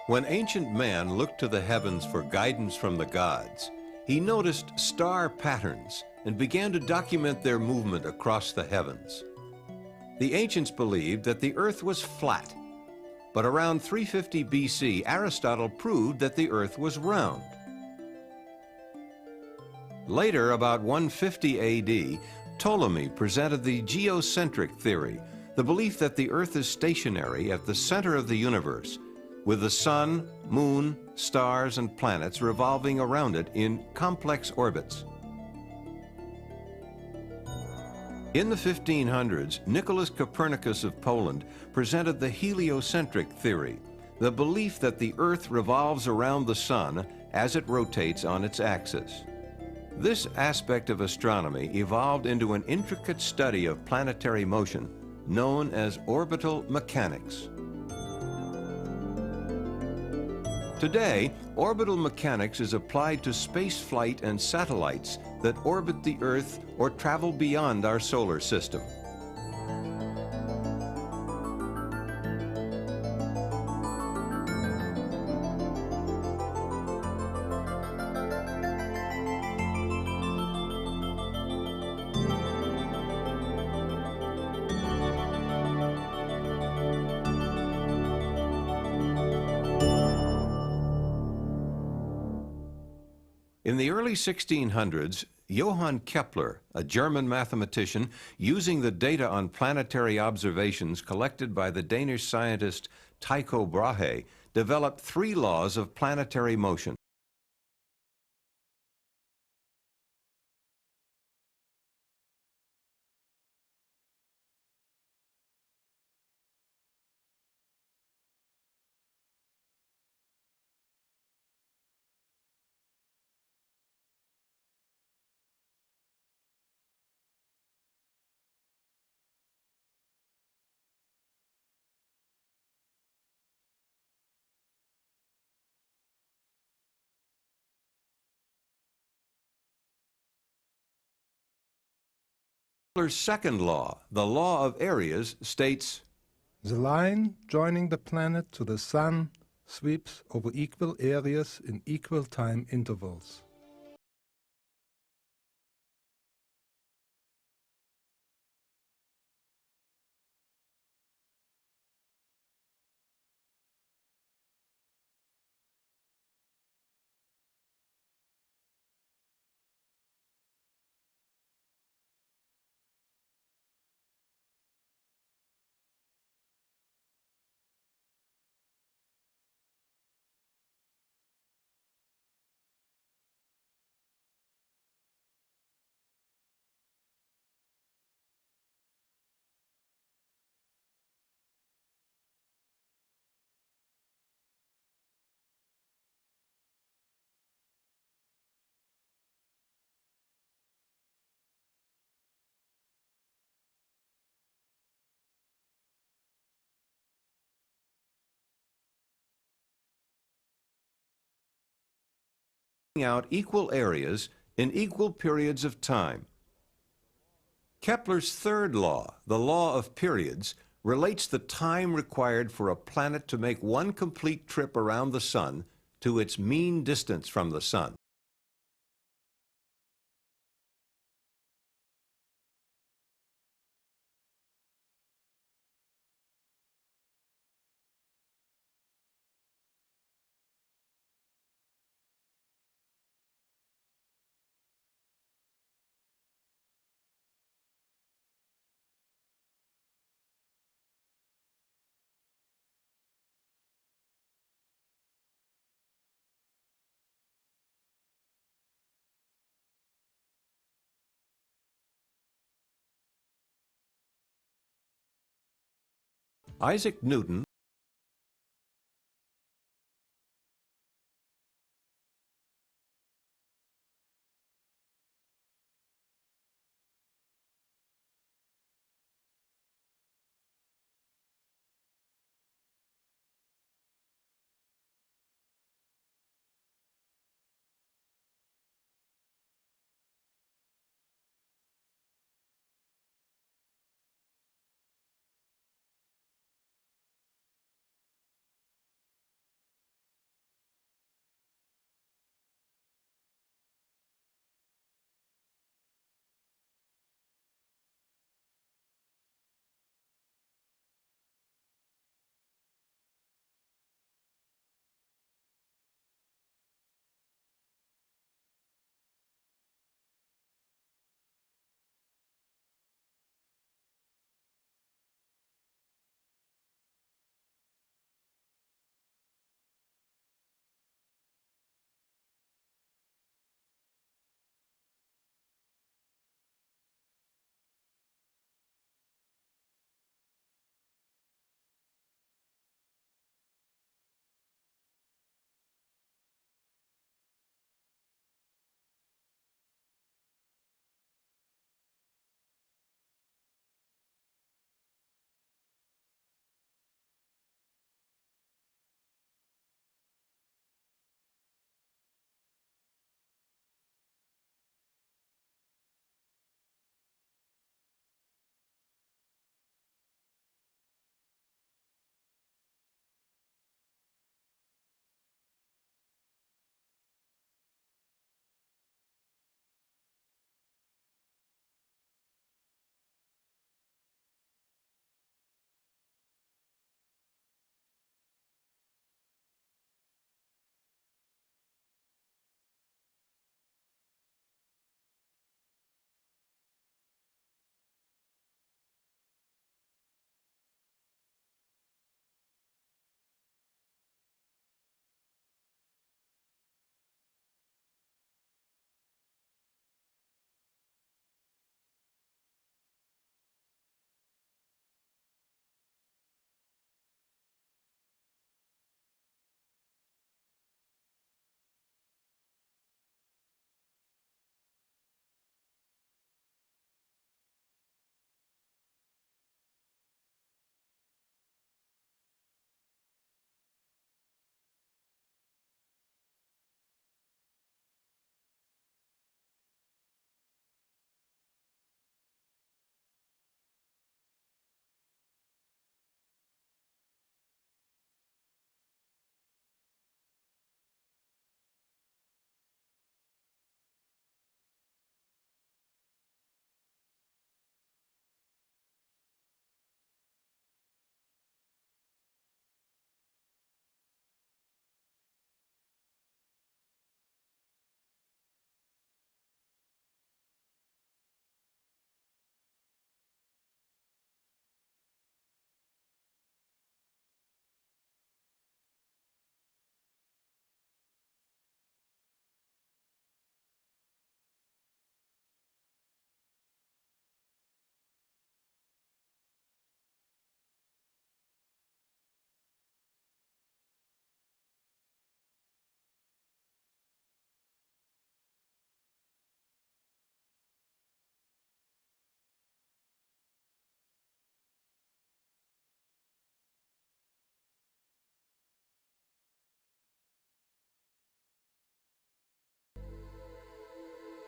When ancient man looked to the heavens for guidance from the gods, he noticed star patterns and began to document their movement across the heavens. The ancients believed that the earth was flat, but around 350 BC, Aristotle proved that the earth was round. Later, about 150 AD, Ptolemy presented the geocentric theory, the belief that the earth is stationary at the center of the universe, with the sun, moon, stars, and planets revolving around it in complex orbits. In the 1500s, Nicholas Copernicus of Poland presented the heliocentric theory, the belief that the earth revolves around the sun as it rotates on its axis. This aspect of astronomy evolved into an intricate study of planetary motion known as orbital mechanics. Today, orbital mechanics is applied to space flight and satellites that orbit the Earth or travel beyond our solar system. In the early 1600s, Johann Kepler, a German mathematician, using the data on planetary observations collected by the Danish scientist Tycho Brahe, developed 3 laws of planetary motion. Kepler's second law, the law of areas, states, "The line joining the planet to the sun sweeps over equal areas in equal time intervals." out equal areas in equal periods of time. Kepler's third law, the law of periods, relates the time required for a planet to make one complete trip around the sun to its mean distance from the sun. Isaac Newton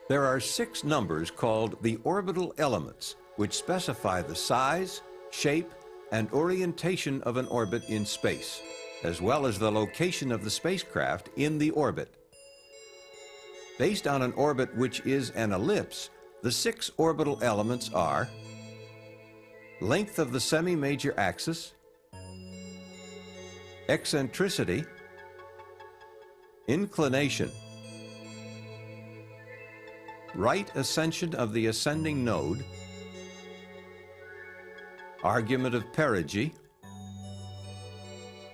There are 6 numbers called the orbital elements, which specify the size, shape, and orientation of an orbit in space, as well as the location of the spacecraft in the orbit. Based on an orbit which is an ellipse, the 6 orbital elements are length of the semi-major axis, eccentricity, inclination, right ascension of the ascending node, argument of perigee,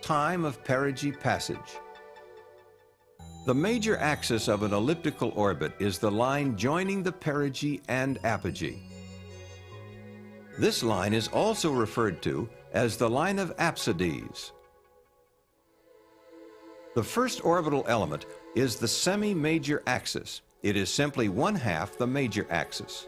time of perigee passage. The major axis of an elliptical orbit is the line joining the perigee and apogee. This line is also referred to as the line of apsides. The first orbital element is the semi-major axis. It is simply 1/2 the major axis.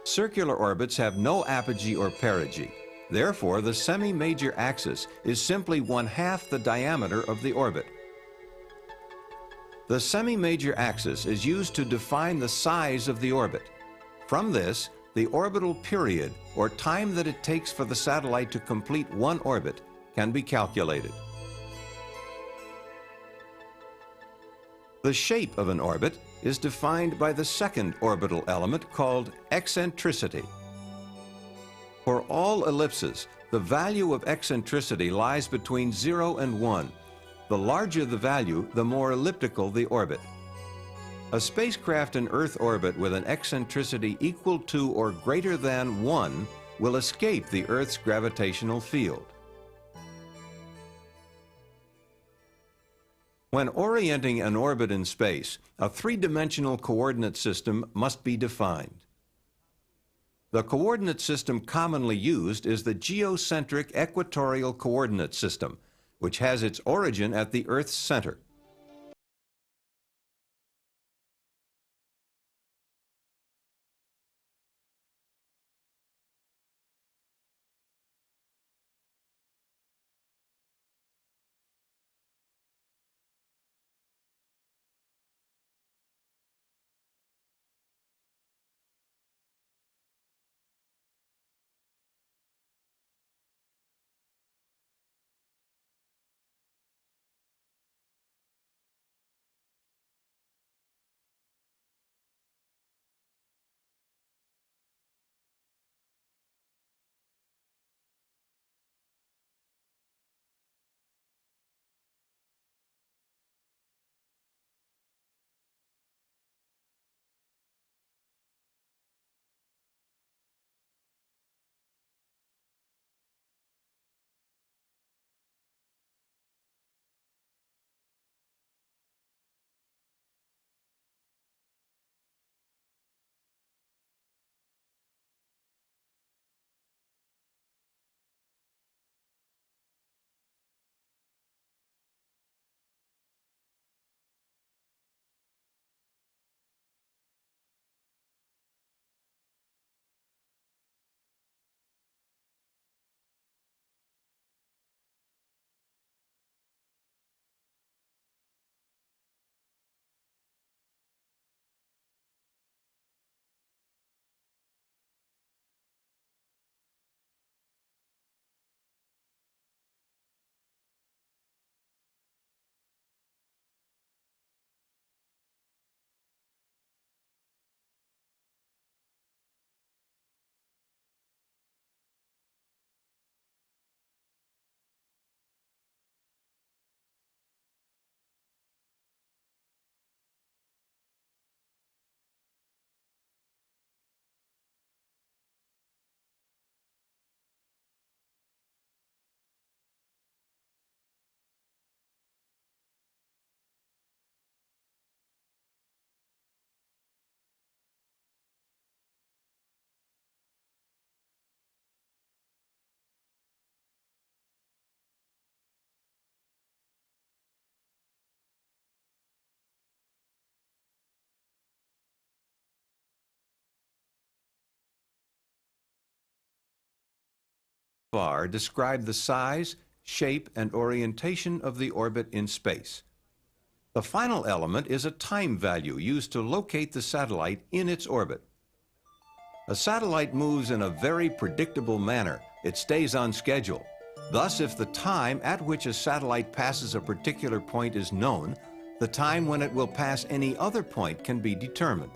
Circular orbits have no apogee or perigee. Therefore, the semi-major axis is simply 1/2 the diameter of the orbit. The semi-major axis is used to define the size of the orbit. From this, the orbital period, or time that it takes for the satellite to complete one orbit, can be calculated. The shape of an orbit is defined by the second orbital element called eccentricity. For all ellipses, the value of eccentricity lies between 0 and 1. The larger the value, the more elliptical the orbit. A spacecraft in Earth orbit with an eccentricity equal to or greater than 1 will escape the Earth's gravitational field. When orienting an orbit in space, a 3-dimensional coordinate system must be defined. The coordinate system commonly used is the geocentric equatorial coordinate system, which has its origin at the Earth's center. Describe the size, shape, and orientation of the orbit in space. The final element is a time value used to locate the satellite in its orbit. A satellite moves in a very predictable manner. It stays on schedule. Thus, if the time at which a satellite passes a particular point is known, the time when it will pass any other point can be determined.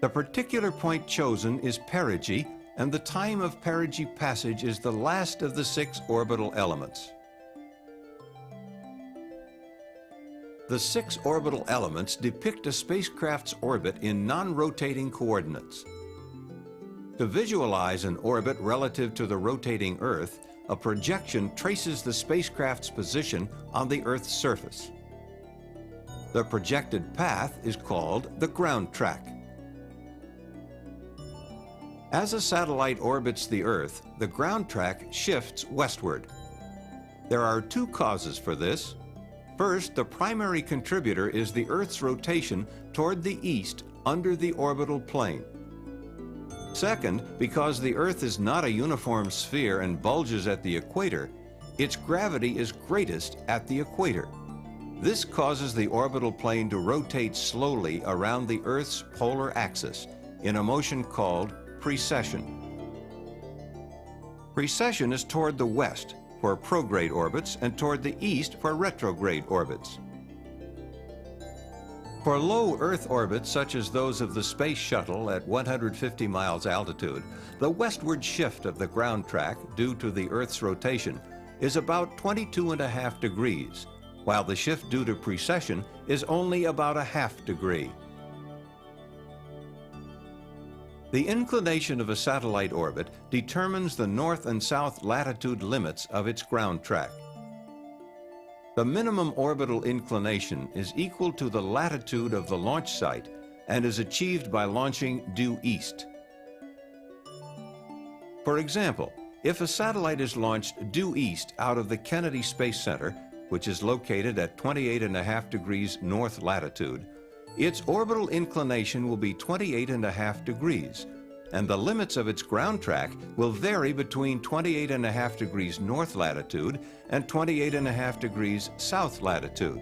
The particular point chosen is perigee, and the time of perigee passage is the last of the 6 orbital elements. The 6 orbital elements depict a spacecraft's orbit in non-rotating coordinates. To visualize an orbit relative to the rotating Earth, a projection traces the spacecraft's position on the Earth's surface. The projected path is called the ground track. As a satellite orbits the Earth, the ground track shifts westward. There are 2 causes for this. First, the primary contributor is the Earth's rotation toward the east under the orbital plane. Second, because the Earth is not a uniform sphere and bulges at the equator, its gravity is greatest at the equator. This causes the orbital plane to rotate slowly around the Earth's polar axis in a motion called precession. Precession is toward the west for prograde orbits and toward the east for retrograde orbits. For low Earth orbits, such as those of the Space Shuttle at 150 miles altitude, the westward shift of the ground track due to the Earth's rotation is about 22.5 degrees, while the shift due to precession is only about a half degree. The inclination of a satellite orbit determines the north and south latitude limits of its ground track. The minimum orbital inclination is equal to the latitude of the launch site and is achieved by launching due east. For example, if a satellite is launched due east out of the Kennedy Space Center, which is located at 28.5 degrees north latitude, its orbital inclination will be 28.5 degrees, and the limits of its ground track will vary between 28.5 degrees north latitude and 28.5 degrees south latitude.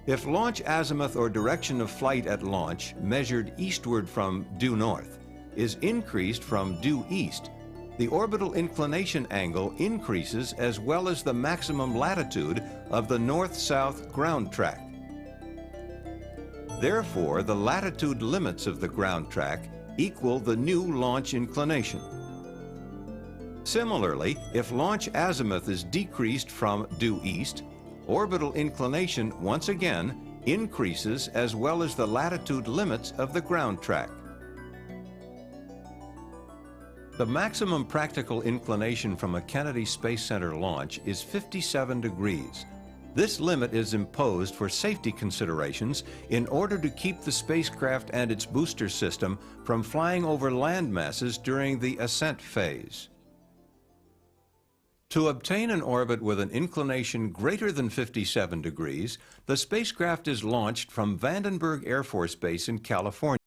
If launch azimuth or direction of flight at launch measured eastward from due north is increased from due east, the orbital inclination angle increases as well as the maximum latitude of the north-south ground track. Therefore, the latitude limits of the ground track equal the new launch inclination. Similarly, if launch azimuth is decreased from due east, orbital inclination once again increases as well as the latitude limits of the ground track. The maximum practical inclination from a Kennedy Space Center launch is 57 degrees. This limit is imposed for safety considerations in order to keep the spacecraft and its booster system from flying over land masses during the ascent phase. To obtain an orbit with an inclination greater than 57 degrees, the spacecraft is launched from Vandenberg Air Force Base in California.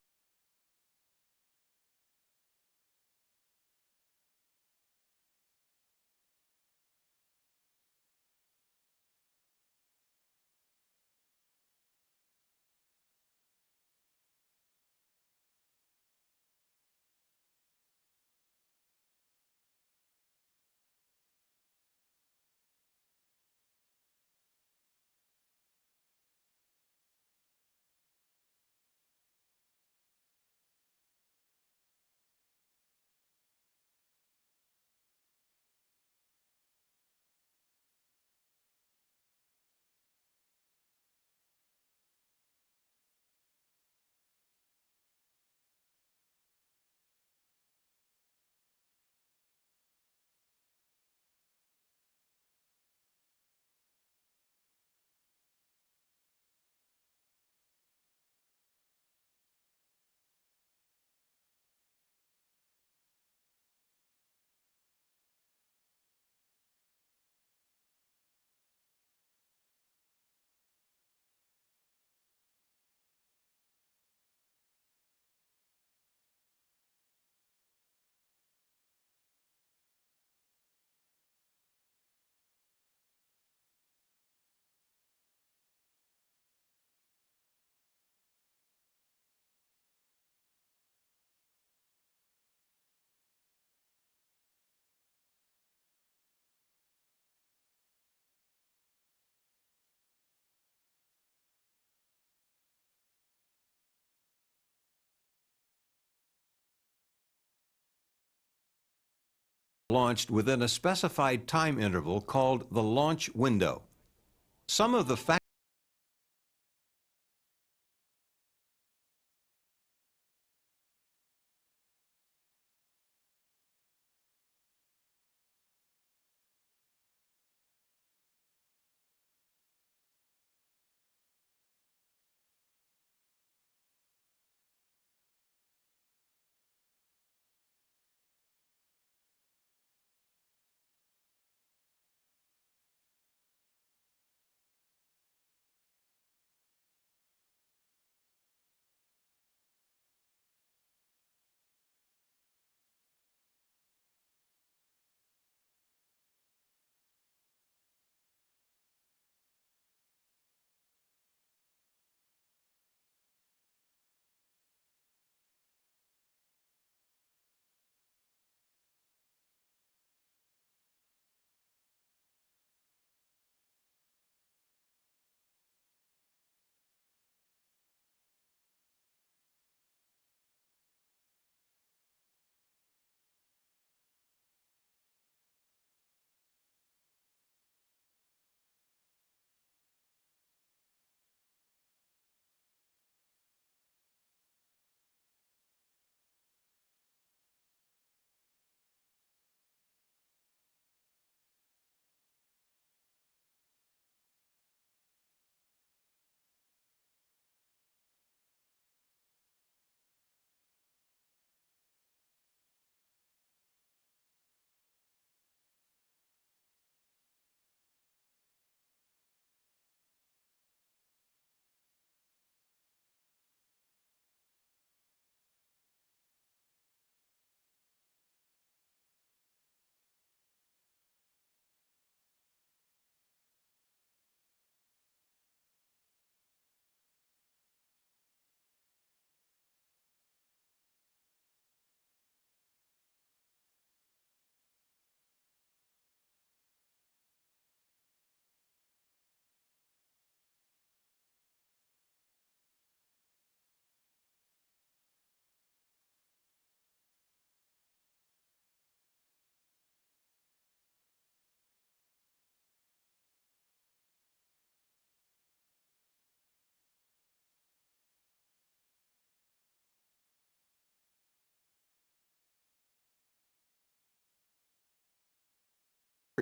launched within a specified time interval called the launch window. Some of the factors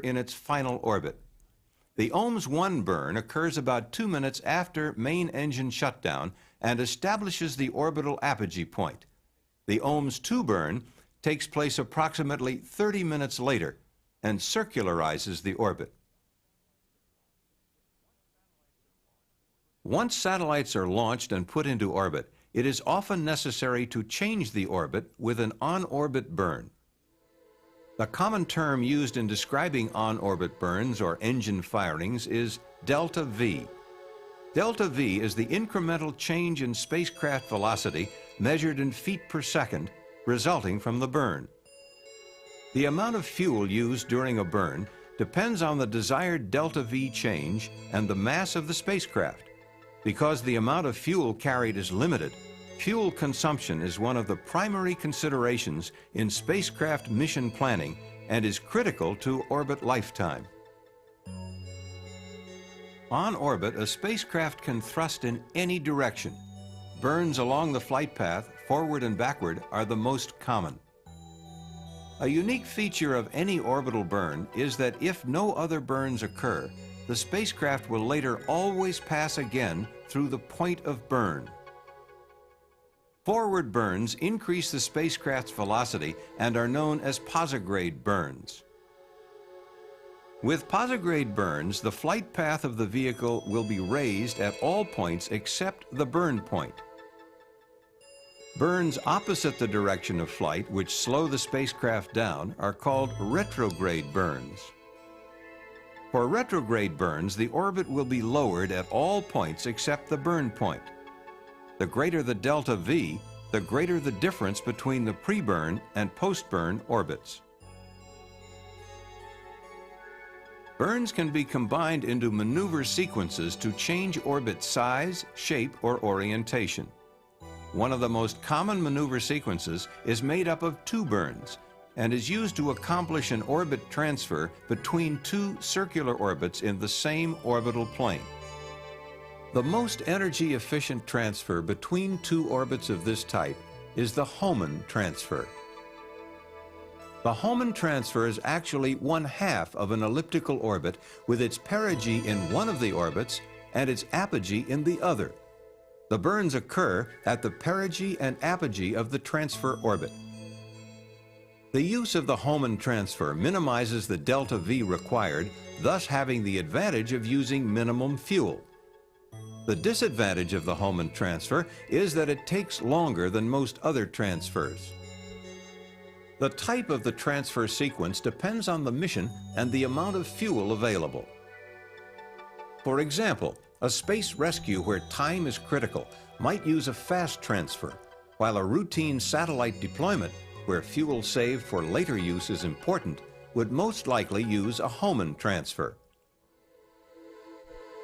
in its final orbit. The OMS 1 burn occurs about 2 minutes after main engine shutdown and establishes the orbital apogee point. The OMS 2 burn takes place approximately 30 minutes later and circularizes the orbit. Once satellites are launched and put into orbit, it is often necessary to change the orbit with an on-orbit burn. The common term used in describing on-orbit burns or engine firings is delta V. Delta V is the incremental change in spacecraft velocity measured in feet per second resulting from the burn. The amount of fuel used during a burn depends on the desired delta V change and the mass of the spacecraft. Because the amount of fuel carried is limited, fuel consumption is one of the primary considerations in spacecraft mission planning and is critical to orbit lifetime. On orbit, a spacecraft can thrust in any direction. Burns along the flight path, forward and backward, are the most common. A unique feature of any orbital burn is that if no other burns occur, the spacecraft will later always pass again through the point of burn. Forward burns increase the spacecraft's velocity and are known as posigrade burns. With posigrade burns, the flight path of the vehicle will be raised at all points except the burn point. Burns opposite the direction of flight, which slow the spacecraft down, are called retrograde burns. For retrograde burns, the orbit will be lowered at all points except the burn point. The greater the delta V, the greater the difference between the pre-burn and post-burn orbits. Burns can be combined into maneuver sequences to change orbit size, shape, or orientation. One of the most common maneuver sequences is made up of two burns, and is used to accomplish an orbit transfer between two circular orbits in the same orbital plane. The most energy-efficient transfer between two orbits of this type is the Hohmann transfer. The Hohmann transfer is actually 1/2 of an elliptical orbit with its perigee in one of the orbits and its apogee in the other. The burns occur at the perigee and apogee of the transfer orbit. The use of the Hohmann transfer minimizes the delta V required, thus having the advantage of using minimum fuel. The disadvantage of the Hohmann transfer is that it takes longer than most other transfers. The type of the transfer sequence depends on the mission and the amount of fuel available. For example, a space rescue where time is critical might use a fast transfer, while a routine satellite deployment where fuel saved for later use is important would most likely use a Hohmann transfer.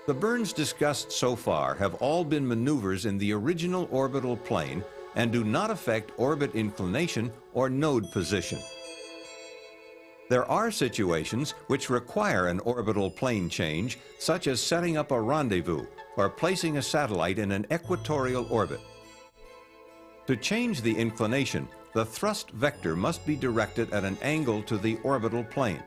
The burns discussed so far have all been maneuvers in the original orbital plane and do not affect orbit inclination or node position. There are situations which require an orbital plane change, such as setting up a rendezvous or placing a satellite in an equatorial orbit. To change the inclination, the thrust vector must be directed at an angle to the orbital plane.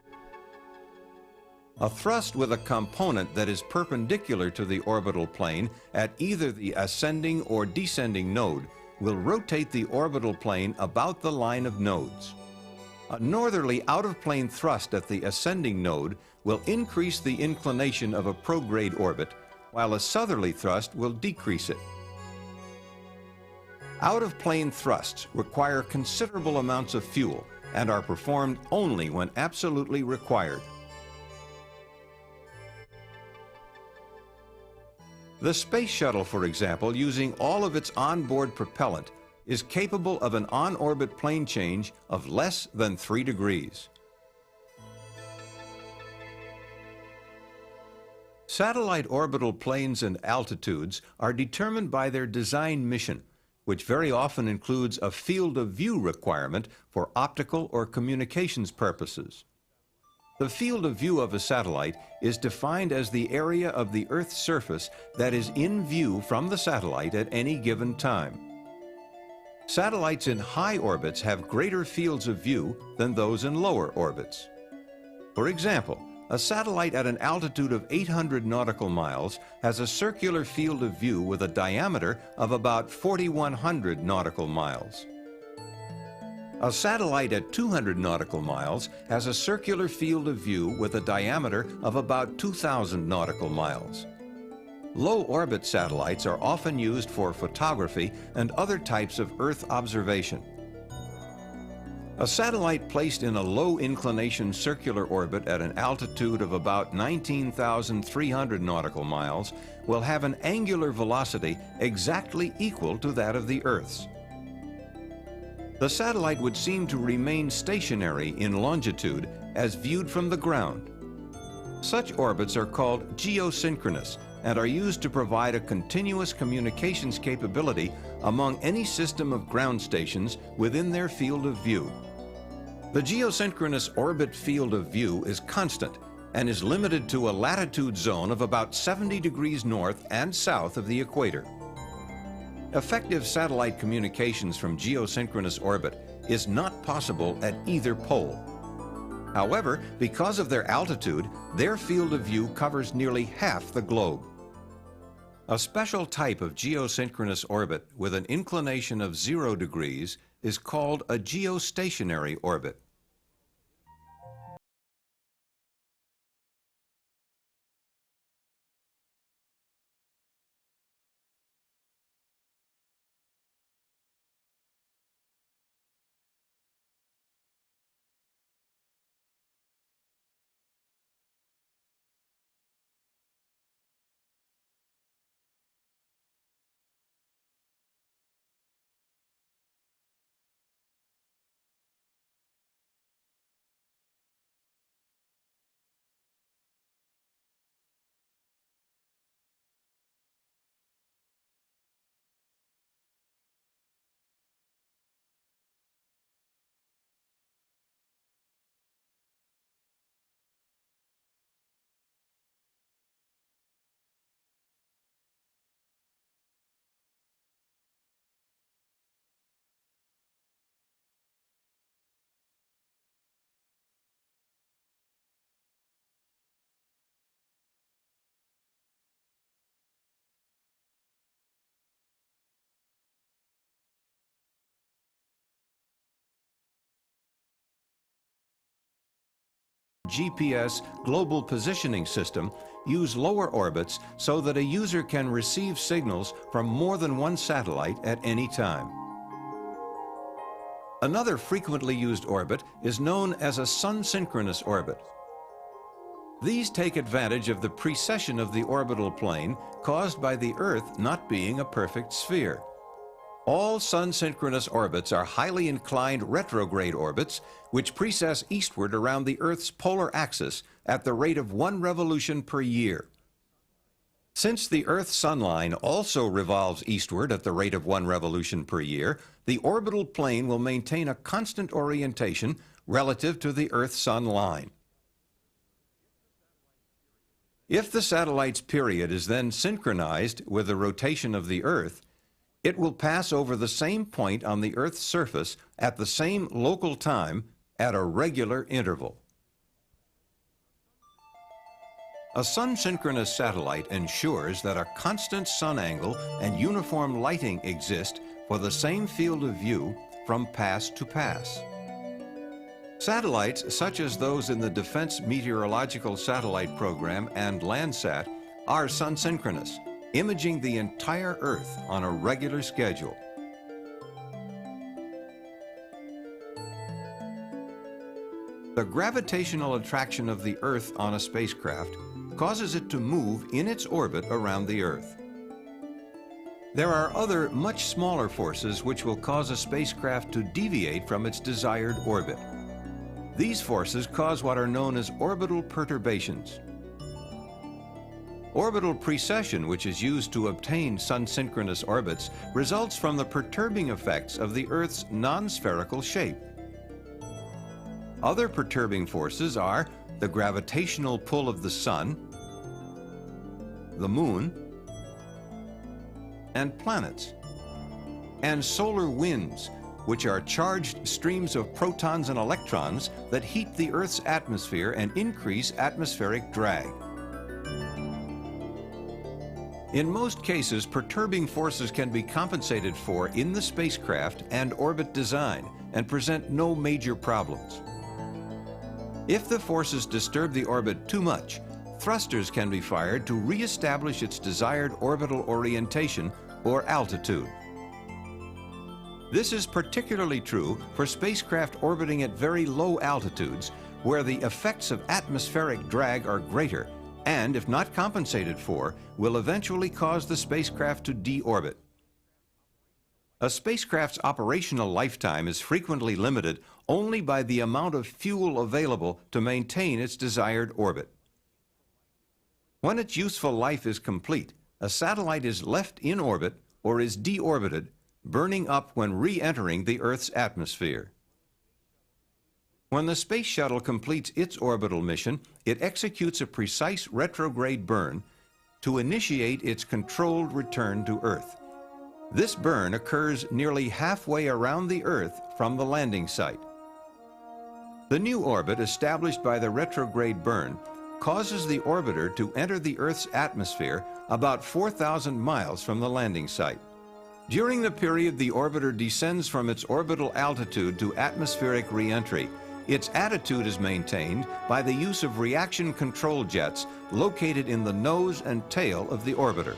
A thrust with a component that is perpendicular to the orbital plane at either the ascending or descending node will rotate the orbital plane about the line of nodes. A northerly out-of-plane thrust at the ascending node will increase the inclination of a prograde orbit, while a southerly thrust will decrease it. Out-of-plane thrusts require considerable amounts of fuel and are performed only when absolutely required. The Space Shuttle, for example, using all of its onboard propellant, is capable of an on-orbit plane change of less than 3 degrees. Satellite orbital planes and altitudes are determined by their design mission, which very often includes a field of view requirement for optical or communications purposes. The field of view of a satellite is defined as the area of the Earth's surface that is in view from the satellite at any given time. Satellites in high orbits have greater fields of view than those in lower orbits. For example, a satellite at an altitude of 800 nautical miles has a circular field of view with a diameter of about 4,100 nautical miles. A satellite at 200 nautical miles has a circular field of view with a diameter of about 2,000 nautical miles. Low-orbit satellites are often used for photography and other types of Earth observation. A satellite placed in a low-inclination circular orbit at an altitude of about 19,300 nautical miles will have an angular velocity exactly equal to that of the Earth's. The satellite would seem to remain stationary in longitude as viewed from the ground. Such orbits are called geosynchronous and are used to provide a continuous communications capability among any system of ground stations within their field of view. The geosynchronous orbit field of view is constant and is limited to a latitude zone of about 70 degrees north and south of the equator. Effective satellite communications from geosynchronous orbit is not possible at either pole. However, because of their altitude, their field of view covers nearly half the globe. A special type of geosynchronous orbit with an inclination of 0 degrees is called a geostationary orbit. GPS global positioning system use lower orbits so that a user can receive signals from more than one satellite at any time. Another frequently used orbit is known as a sun-synchronous orbit. These take advantage of the precession of the orbital plane caused by the Earth not being a perfect sphere. All sun-synchronous orbits are highly inclined retrograde orbits which precess eastward around the Earth's polar axis at the rate of 1 revolution per year. Since the Earth-Sun line also revolves eastward at the rate of 1 revolution per year, the orbital plane will maintain a constant orientation relative to the Earth-Sun line. If the satellite's period is then synchronized with the rotation of the Earth, it will pass over the same point on the Earth's surface at the same local time at a regular interval. A sun-synchronous satellite ensures that a constant sun angle and uniform lighting exist for the same field of view from pass to pass. Satellites such as those in the Defense Meteorological Satellite Program and Landsat are sun-synchronous, imaging the entire Earth on a regular schedule. The gravitational attraction of the Earth on a spacecraft causes it to move in its orbit around the Earth. There are other, much smaller forces which will cause a spacecraft to deviate from its desired orbit. These forces cause what are known as orbital perturbations. Orbital precession, which is used to obtain sun-synchronous orbits, results from the perturbing effects of the Earth's non-spherical shape. Other perturbing forces are the gravitational pull of the Sun, the Moon, and planets, and solar winds, which are charged streams of protons and electrons that heat the Earth's atmosphere and increase atmospheric drag. In most cases, perturbing forces can be compensated for in the spacecraft and orbit design and present no major problems. If the forces disturb the orbit too much, thrusters can be fired to re-establish its desired orbital orientation or altitude. This is particularly true for spacecraft orbiting at very low altitudes, where the effects of atmospheric drag are greater and, if not compensated for, will eventually cause the spacecraft to deorbit. A spacecraft's operational lifetime is frequently limited only by the amount of fuel available to maintain its desired orbit. When its useful life is complete, a satellite is left in orbit or is deorbited, burning up when re-entering the Earth's atmosphere. When the Space Shuttle completes its orbital mission, it executes a precise retrograde burn to initiate its controlled return to Earth. This burn occurs nearly halfway around the Earth from the landing site. The new orbit established by the retrograde burn causes the orbiter to enter the Earth's atmosphere about 4,000 miles from the landing site. During the period the orbiter descends from its orbital altitude to atmospheric re-entry, its attitude is maintained by the use of reaction control jets located in the nose and tail of the orbiter.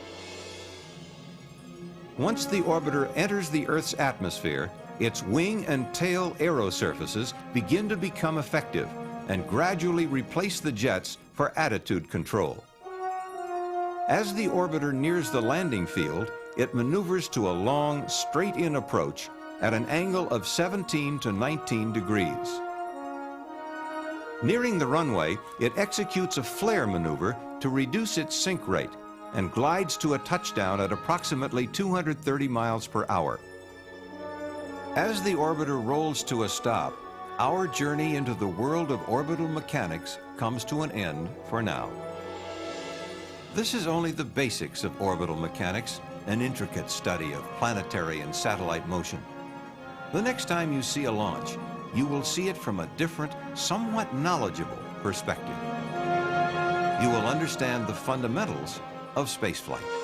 Once the orbiter enters the Earth's atmosphere, its wing and tail aerosurfaces begin to become effective and gradually replace the jets for attitude control. As the orbiter nears the landing field, it maneuvers to a long, straight-in approach at an angle of 17 to 19 degrees. Nearing the runway, it executes a flare maneuver to reduce its sink rate and glides to a touchdown at approximately 230 miles per hour. As the orbiter rolls to a stop, our journey into the world of orbital mechanics comes to an end for now. This is only the basics of orbital mechanics, an intricate study of planetary and satellite motion. The next time you see a launch, you will see it from a different, somewhat knowledgeable perspective. You will understand the fundamentals of spaceflight.